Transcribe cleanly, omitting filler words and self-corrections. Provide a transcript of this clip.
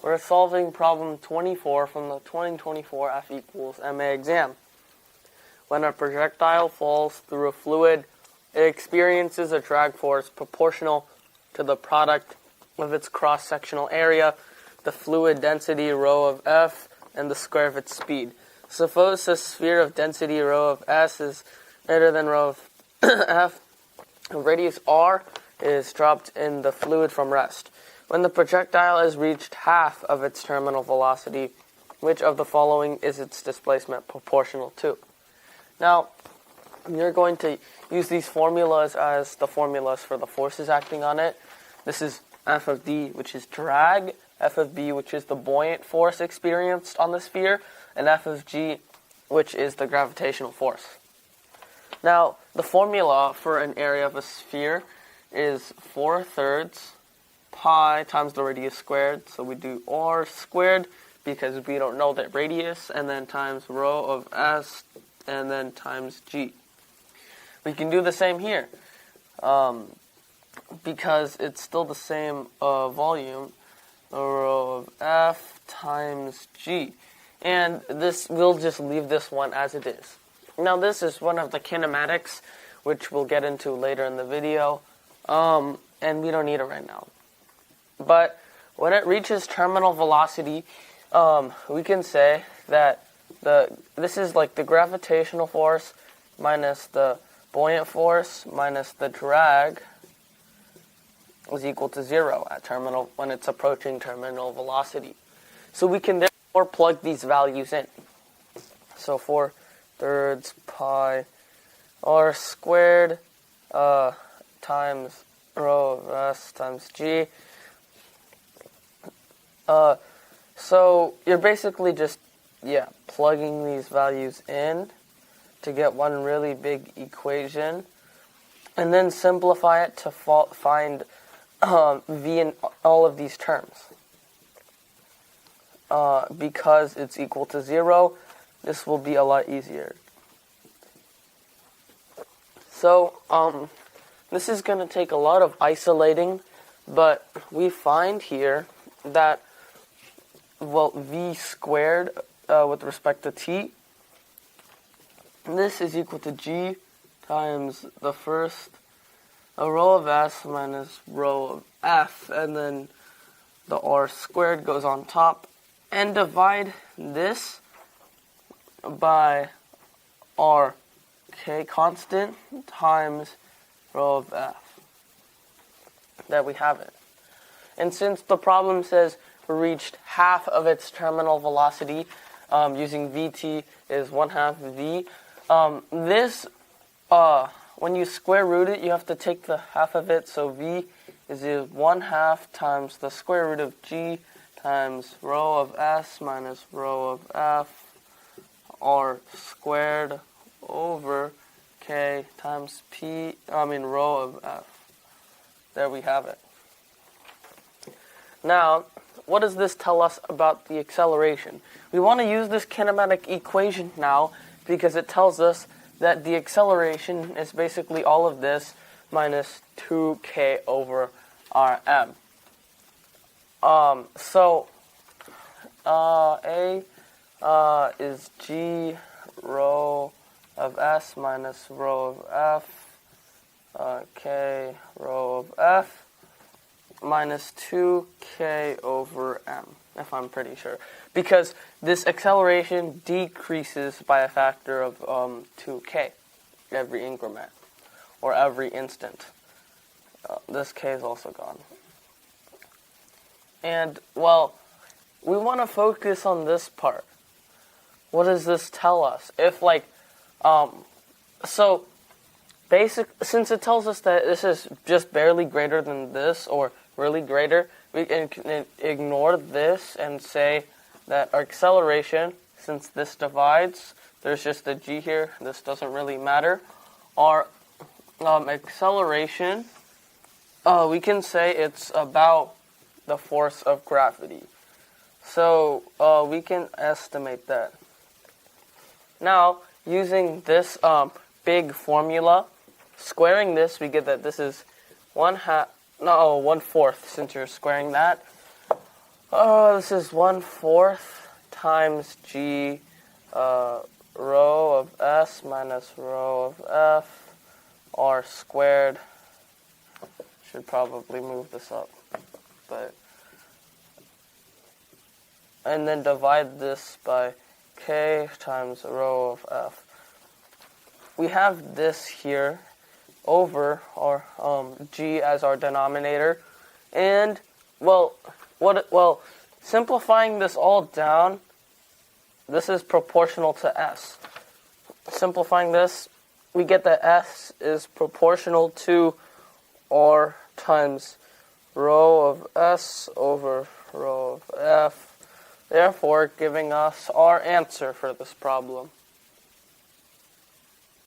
We're solving problem 24 from the 2024 F equals MA exam. When a projectile falls through a fluid, it experiences a drag force proportional to the product of its cross-sectional area, the fluid density rho of F, and the square of its speed. Suppose the sphere of density rho of S is greater than rho of F. Radius R is dropped in the fluid from rest. When the projectile has reached half of its terminal velocity, which of the following is its displacement proportional to? Now, you're going to use these formulas as the formulas for the forces acting on it. This is F of D, which is drag, F of B, which is the buoyant force experienced on the sphere, and F of G, which is the gravitational force. Now, the formula for an area of a sphere is 4/3 pi times the radius squared. So we do R squared because we don't know the radius, and then times rho of S, and then times G. We can do the same here because it's still the same volume, rho of F times G. And this, we'll just leave this one as it is. Now this is one of the kinematics, which we'll get into later in the video, and we don't need it right now. But when it reaches terminal velocity, we can say that this is like the gravitational force minus the buoyant force minus the drag is equal to 0 at terminal when it's approaching terminal velocity. So we can therefore plug these values in. So 4/3 pi R squared times rho of S times G. So you're basically just, plugging these values in to get one really big equation, and then simplify it to find V in all of these terms. Because it's equal to 0, this will be a lot easier. So, this is going to take a lot of isolating, but we find here that, V squared with respect to t, this is equal to G times the first rho of S minus rho of F, and then the R squared goes on top, and divide this by R k constant times rho of F. There we have it. And since the problem says reached half of its terminal velocity, using Vt is 1/2 V. This, when you square root it, you have to take the half of it, so V is 1/2 times the square root of G times rho of S minus rho of F, R squared over K times rho of F. There we have it. Now, what does this tell us about the acceleration? We want to use this kinematic equation now because it tells us that the acceleration is basically all of this minus 2k over rm. So A is G rho of S minus rho of F, K rho of F, minus 2k over m, if I'm pretty sure. Because this acceleration decreases by a factor of 2k every increment, or every instant. This k is also gone. And, we want to focus on this part. What does this tell us? If, since it tells us that this is just barely greater than this, or really greater, we can ignore this and say that our acceleration, since this divides, there's just a g here, this doesn't really matter. Our acceleration, we can say it's about the force of gravity. So we can estimate that. Now, using this big formula, squaring this, we get that this is 1/4, since you're squaring that. This is 1/4 times G rho of S minus rho of F R squared. Should probably move this up, and then divide this by K times rho of F. We have this here over our G as our denominator, and simplifying this all down, this is proportional to S. Simplifying this, we get that S is proportional to R times rho of S over rho of F, therefore giving us our answer for this problem.